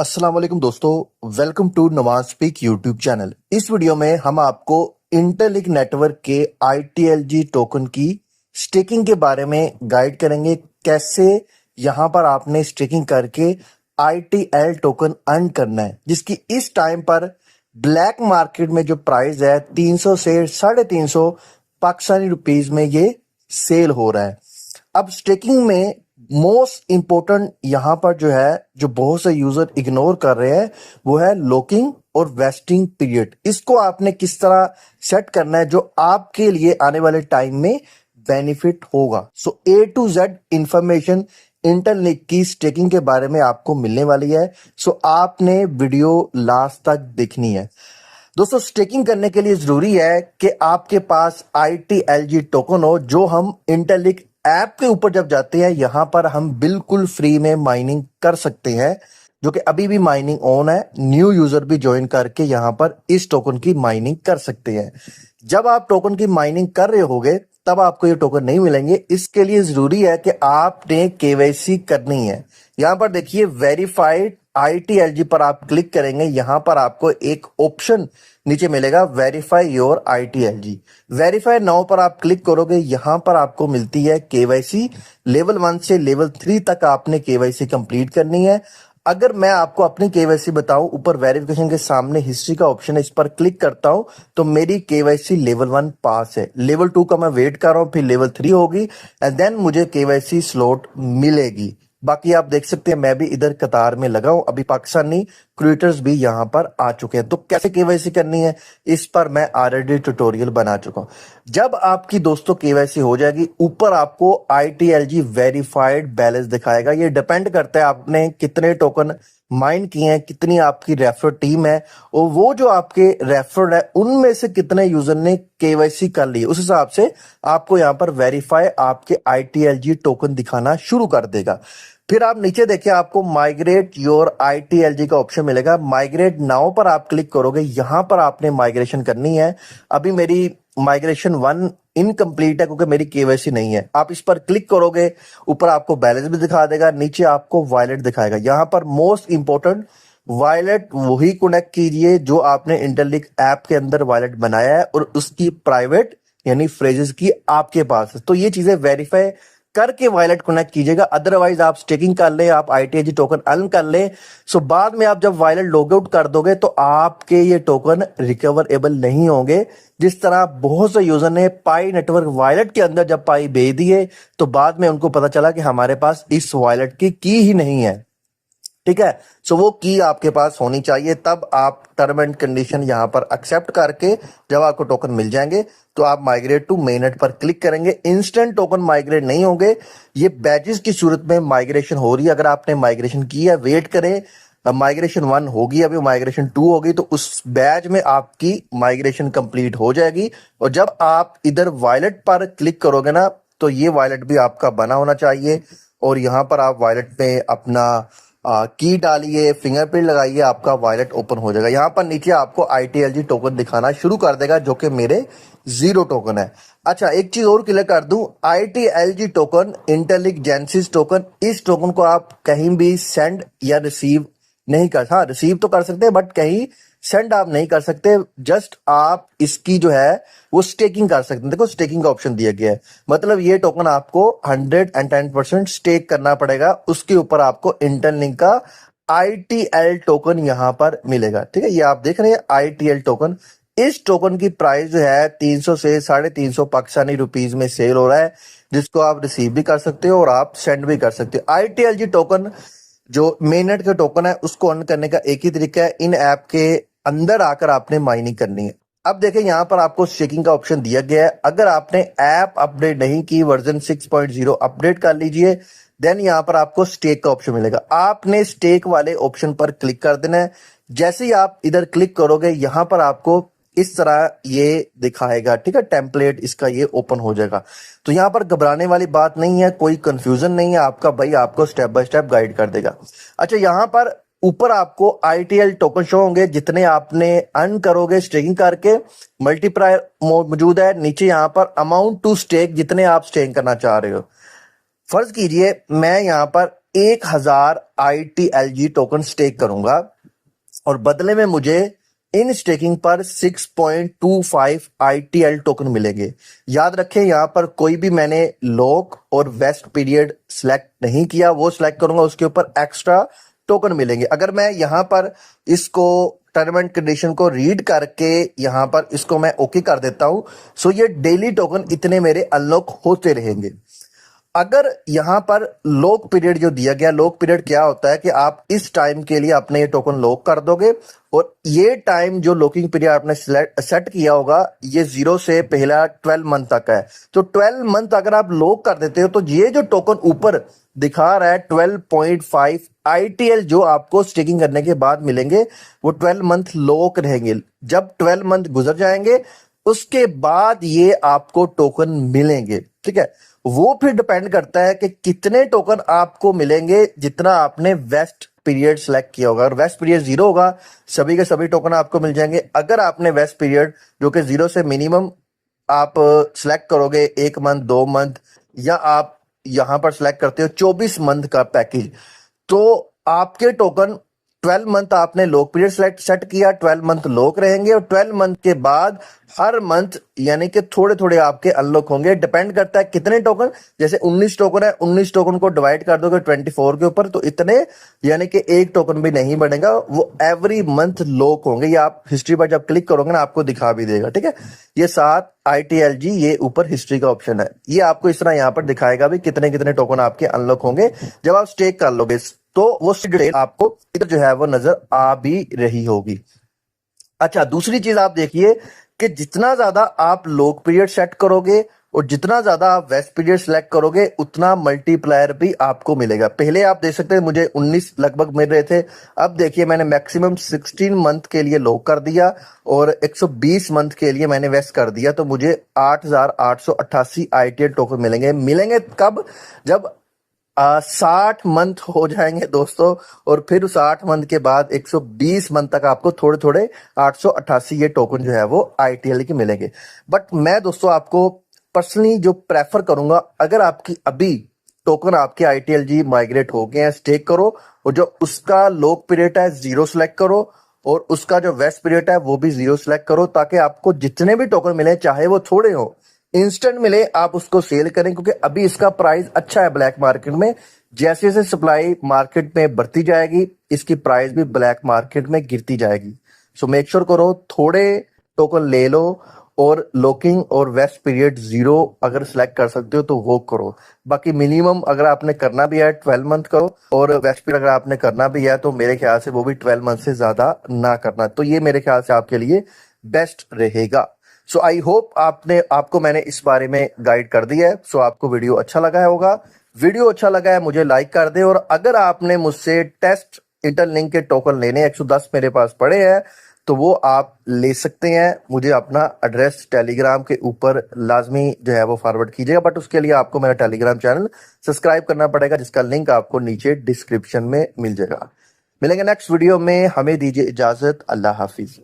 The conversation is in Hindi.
अस्सलाम वालेकुम दोस्तों, welcome to Nawaz speak YouTube channel. इस वीडियो में हम आपको इंटरलिंक नेटवर्क के ITLG टोकन की स्टेकिंग के बारे में गाइड करेंगे। कैसे यहां पर आपने स्टेकिंग करके ITL टोकन अर्न करना है, जिसकी इस टाइम पर ब्लैक मार्केट में जो प्राइस है 300 से 350 पाकिस्तानी रुपीस में ये सेल हो रहा है। अब स्टेकिंग में मोस्ट इंपॉर्टेंट यहां पर जो है, जो बहुत से यूजर इग्नोर कर रहे हैं, वो है लॉकिंग और वेस्टिंग पीरियड। इसको आपने किस तरह सेट करना है जो आपके लिए आने वाले टाइम में बेनिफिट होगा। सो A to Z information interlink की स्टेकिंग के बारे में आपको मिलने वाली है। सो आपने वीडियो लास्ट तक देखनी है। दोस्तों, स्टेकिंग करने के लिए जरूरी है कि आपके पास ITLG टोकन हो, जो हम इंटरलिंक ऐप के ऊपर जब जाते हैं यहां पर हम बिल्कुल फ्री में माइनिंग कर सकते हैं, जो कि अभी भी माइनिंग ऑन है। न्यू यूजर भी ज्वाइन करके यहां पर इस टोकन की माइनिंग कर सकते हैं। जब आप टोकन की माइनिंग कर रहे होगे तब आपको ये टोकन नहीं मिलेंगे। इसके लिए जरूरी है कि आपने KYC करनी है। यहां पर देखिए, वेरीफाइड ITLG पर आप क्लिक करेंगे। यहां पर आपको एक ऑप्शन नीचे मिलेगा, verify your ITLG। Verify now पर आप क्लिक करोगे। यहां पर आपको मिलती है KYC। लेवल 1 से लेवल 3 तक आपने KYC कंप्लीट करनी है। अगर मैं आपको अपनी KYC बताऊं, ऊपर वेरिफिकेशन के सामने हिस्ट्री का ऑप्शन है, इस पर क्लिक करता हूं तो मेरी KYC लेवल 1 पास है। लेवल 2 का मैं वेट कर रहा हूं, फिर लेवल 3 होगी एंड देन मुझे KYC स्लॉट मिलेगी। बाकी आप देख सकते हैं मैं भी इधर कतार में लगा हूं। अभी पाकिस्तानी क्रिएटर्स भी यहां पर आ चुके हैं। तो कैसे KYC करनी है, इस पर मैं ऑलरेडी ट्यूटोरियल बना चुका हूं। जब आपकी दोस्तों KYC हो जाएगी, ऊपर आपको ITLG वेरीफाइड बैलेंस दिखाएगा। ये डिपेंड करता है आपने कितने टोकन माइन किए हैं, कितनी आपकी रेफर टीम है, और वो जो आपके रेफर है उनमें से कितने यूजर ने KYC कर ली, उस हिसाब से आपको यहाँ पर वेरीफाई आपके ITLG टोकन दिखाना शुरू कर देगा। फिर आप नीचे देखिए, आपको माइग्रेट योर ITLG का ऑप्शन मिलेगा। माइग्रेट नाउ पर आप क्लिक करोगे। यहां पर आपने माइग्रेशन करनी है। अभी मेरी माइग्रेशन 1 इनकम्प्लीट है क्योंकि मेरी KYC नहीं है। आप इस पर क्लिक करोगे, ऊपर आपको बैलेंस भी दिखा देगा, नीचे आपको वॉलेट दिखाएगा। यहां पर मोस्ट इंपॉर्टेंट, वॉलेट वही कनेक्ट कीजिए जो आपने इंटरलिंक ऐप के अंदर वॉलेट बनाया है और उसकी प्राइवेट यानी फ्रेजेस की आपके पास है। तो ये चीजें वेरीफाई करके वॉलेट कनेक्ट कीजिएगा। अदरवाइज आप स्टेकिंग कर ले, आप ITLG टोकन अर्न कर ले, सो बाद में आप जब वॉलेट लॉग आउट कर दोगे तो आपके ये टोकन रिकवरेबल नहीं होंगे। जिस तरह बहुत से यूजर ने पाई नेटवर्क वॉलेट के अंदर जब पाई भेज दिए तो बाद में उनको पता चला कि हमारे पास इस वॉलेट की ही नहीं है। ठीक है, सो वो की आपके पास होनी चाहिए, तब आप टर्म एंड कंडीशन यहां पर एक्सेप्ट करके जब आपको टोकन मिल जाएंगे तो आप माइग्रेट टू मेननेट पर क्लिक करेंगे। इंस्टेंट टोकन माइग्रेट नहीं होंगे, ये बैचेस की सूरत में माइग्रेशन हो रही है। अगर आपने माइग्रेशन की है, वेट करें। माइग्रेशन 1 होगी, अभी माइग्रेशन 2 होगी, तो उस बैच में आपकी माइग्रेशन कंप्लीट हो जाएगी। और जब आप इधर वॉलेट पर क्लिक करोगे ना, तो ये वॉलेट भी आपका बना होना चाहिए और यहाँ पर आप वॉलेट में अपना की डालिए, फिंगरप्रिंट लगाइए, आपका वॉलेट ओपन हो जाएगा। यहाँ पर नीचे आपको ITLG टोकन दिखाना शुरू कर देगा, जो कि मेरे 0 टोकन है। अच्छा, एक चीज और क्लियर कर दूं, ITLG token, interlink genesis token, इस टोकन को आप कहीं भी सेंड या रिसीव नहीं कर, हाँ रिसीव तो कर सकते हैं बट कहीं सेंड आप नहीं कर सकते। जस्ट आप इसकी जो है वो स्टेकिंग कर सकते हैं। देखो, स्टेकिंग का ऑप्शन दिया गया है, मतलब ये टोकन आपको 110% स्टेक करना पड़ेगा। उसके ऊपर आपको इंटरलिंक का ITL टोकन यहां पर मिलेगा। ठीक है, ये आप देख रहे हैं ITL टोकन। इस टोकन की प्राइस जो है 300 से 350 पाकिस्तानी रुपीस में सेल हो रहा है, जिसको आप रिसीव भी कर सकते हो और आप सेंड भी कर सकते हो। ITLG टोकन जो मेननेट का टोकन है उसको अर्न करने का एक ही तरीका है, इन ऐप के अंदर आकर आपने माइनिंग करनी है। अब देखें, यहां पर आपको स्टेकिंग का ऑप्शन दिया गया है। अगर आपने ऐप अपडेट नहीं की, वर्जन 6.0 अपडेट कर लीजिए, देन यहां पर आपको स्टेक का ऑप्शन मिलेगा। आपने स्टेक वाले ऑप्शन पर क्लिक कर देना है। जैसे ही आप इधर क्लिक करोगे, यहां पर आपको इस तरह ये दिखाएगा। ठीक है, टेम्पलेट इसका ये ओपन हो जाएगा। तो यहाँ पर घबराने वाली बात नहीं है, कोई कंफ्यूजन नहीं है, आपका भाई आपको स्टेप बाय स्टेप गाइड कर देगा। अच्छा, यहाँ पर ऊपर आपको ITL टोकन शो होंगे, जितने आपने अर्न करोगे स्टेकिंग करके। मल्टीप्लायर मौजूद है नीचे, यहाँ पर अमाउंट टू स्टेक, जितने आप स्टेक करना चाह रहे हो। फर्ज कीजिए मैं यहाँ पर 1000 ITLG टोकन स्टेक करूंगा और बदले में मुझे इन स्टेकिंग पर 6.25 ITL टोकन मिलेंगे। याद रखें, यहां पर कोई भी मैंने लॉक और वेस्ट पीरियड सिलेक्ट नहीं किया, वो सिलेक्ट करूंगा, उसके ऊपर एक्स्ट्रा टोकन मिलेंगे। अगर मैं यहां पर इसको टर्म एंड कंडीशन को रीड करके यहां पर इसको मैं ओके कर देता हूं, सो ये डेली टोकन इतने मेरे अनलॉक होते रहेंगे। अगर यहां पर लॉक पीरियड जो दिया गया, लॉक पीरियड क्या होता है कि आप इस टाइम के लिए अपने ये टोकन लॉक कर दोगे और ये टाइम जो लॉकिंग पीरियड आपने सेट किया होगा ये 0 से पहला 12 मंथ तक है। तो 12 मंथ अगर आप लॉक कर देते हो तो ये जो टोकन ऊपर दिखा रहा है 12.5 ITL जो आपको स्टेकिंग करने के बाद मिलेंगे, वो 12 मंथ लॉक रहेंगे। जब 12 मंथ गुजर जाएंगे उसके बाद ये आपको टोकन मिलेंगे। ठीक है, वो फिर डिपेंड करता है कि कितने टोकन आपको मिलेंगे जितना आपने वेस्ट पीरियड सेलेक्ट किया होगा। अगर वेस्ट पीरियड 0 होगा, सभी के सभी टोकन आपको मिल जाएंगे। अगर आपने वेस्ट पीरियड जो कि 0 से मिनिमम आप सिलेक्ट करोगे 1 मंथ 2 मंथ, या आप यहां पर सिलेक्ट करते हो 24 मंथ का पैकेज, तो आपके टोकन 12 मंथ आपने लॉक पीरियड सेट किया, 12 मंथ लॉक रहेंगे और 12 मंथ के बाद हर मंथ यानी कि थोड़े थोड़े आपके अनलॉक होंगे। डिपेंड करता है कितने टोकन, जैसे 19 टोकन है, 19 टोकन को डिवाइड कर दोगे 24 के ऊपर तो इतने यानी कि एक टोकन भी नहीं बनेगा, वो एवरी मंथ लॉक होंगे। ये आप हिस्ट्री पर जब क्लिक करोगे ना आपको दिखा भी देगा। ठीक है, ये 7 ITLG ये ऊपर हिस्ट्री का ऑप्शन है, ये आपको इस तरह यहाँ पर दिखाएगा भी कितने कितने टोकन आपके अनलॉक होंगे जब आप स्टेक कर लोगे। तो वो डिटेल आपको इधर जो है वो नजर आ भी रही होगी। अच्छा, दूसरी चीज आप देखिए कि जितना ज्यादा आप लॉक पीरियड सेट करोगे और जितना ज्यादा आप वेस्ट पीरियड सेलेक्ट करोगे उतना मल्टीप्लायर भी आपको मिलेगा। पहले आप देख सकते हैं मुझे 19 लगभग मिल रहे थे, अब देखिए मैंने मैक्सिमम 16 मंथ के लिए लॉक कर दिया और 120 मंथ के लिए मैंने वेस्ट कर दिया, तो मुझे 8888 ITL टोकन मिलेंगे कब? जब 60 मंथ हो जाएंगे दोस्तों, और फिर 60 मंथ के बाद 120 मंथ तक आपको थोड़े थोड़े 888 ये टोकन जो है वो ITL के मिलेंगे। बट मैं दोस्तों आपको पर्सनली जो प्रेफर करूंगा, अगर आपकी अभी टोकन आपके ITLG माइग्रेट हो गए हैं, स्टेक करो और जो उसका लॉक पीरियड है 0 सेलेक्ट करो और उसका जो वेस्ट पीरियड है वो भी 0 सेलेक्ट करो, ताकि आपको जितने भी टोकन मिले चाहे वो थोड़े हो इंस्टेंट मिले आप उसको सेल करें, क्योंकि अभी इसका प्राइस अच्छा है ब्लैक मार्केट में। जैसे जैसे सप्लाई मार्केट में बढ़ती जाएगी इसकी प्राइस भी ब्लैक मार्केट में गिरती जाएगी। सो मेक श्योर करो थोड़े टोकन ले लो और लॉकिंग और वेस्ट पीरियड 0 अगर सिलेक्ट कर सकते हो तो वो करो। बाकी मिनिमम अगर आपने करना भी है 12 मंथ करो, और वेस्ट पीरियड अगर आपने करना भी है तो मेरे ख्याल से वो भी 12 मंथ से ज्यादा ना करना, तो ये मेरे ख्याल से आपके लिए बेस्ट रहेगा। सो आई होप आपको मैंने इस बारे में गाइड कर दिया है। सो आपको वीडियो अच्छा लगा होगा। वीडियो अच्छा लगा है मुझे लाइक कर दे, और अगर आपने मुझसे टेस्ट इंटरलिंक के टोकन लेने 110 मेरे पास पड़े हैं तो वो आप ले सकते हैं। मुझे अपना एड्रेस टेलीग्राम के ऊपर लाजमी जो है वो फॉरवर्ड कीजिएगा, बट उसके लिए आपको मेरा टेलीग्राम चैनल सब्सक्राइब करना पड़ेगा, जिसका लिंक आपको नीचे डिस्क्रिप्शन में मिल जाएगा। मिलेंगे नेक्स्ट वीडियो में, हमें दीजिए इजाजत। अल्लाह हाफिज।